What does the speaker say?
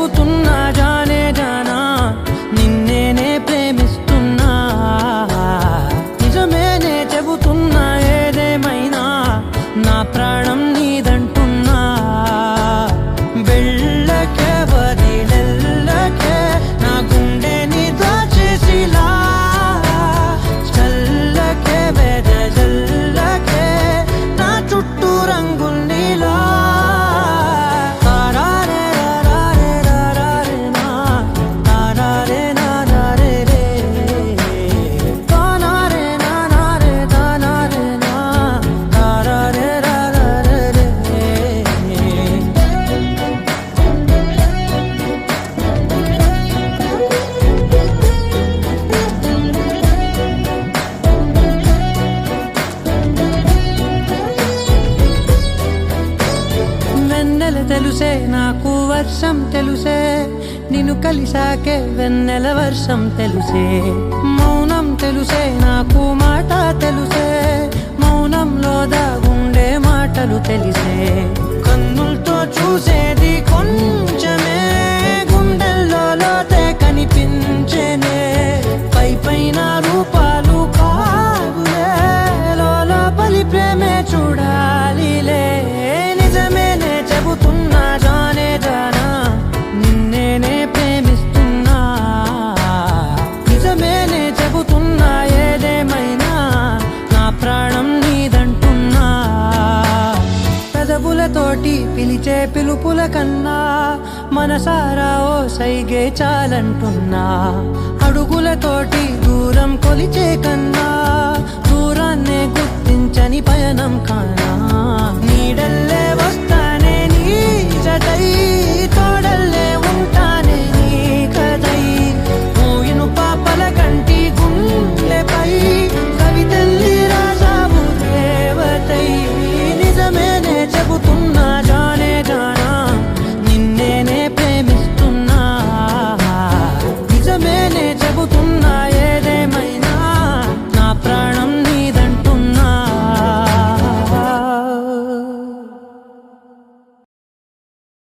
చెబుతున్నా జానే జానా నిన్నేనే ప్రేమిస్తున్నా నిజమేనే చెబుతున్నా ఏదేమైనా నా ప్రాణం నీదంటున్నా వెళ్ళకే వదిలెళ్ళకే నా గుండెని దాచేసిలా చల్లకే వెదజల్లకే నా చుట్టూ రంగుల్నిలా తెలుసే నాకు వర్షం తెలుసే నిన్ను కలిసాకే వెన్నెల వర్షం తెలుసే మౌనం తెలుసే నాకు మాట తెలుసే మౌనంలో దాగుండే మాటలు తెలిసే కన్నులతో చూసేది కొంచెమే గుండెల్లో లోతే కనిపించేనే పై పైన రూపాలు కాదులే లోపలి ప్రేమే చూడాలిలే నిజమేనే చెబుతున్నా జానే జానా నిన్నేనే ప్రేమిస్తున్నా నిజమేనే చెబుతున్నా ఏదేమైనా నా ప్రాణం నీదంటున్నా పెదవులతోటి పిలిచే పిలుపుల కన్నా మనసారా ఓ సైగే చాలంటున్నా అడుగులతోటి దూరం కొలిచే కన్నా దూరాన్నే గుర్తించని పయనం కానా నీడల్ల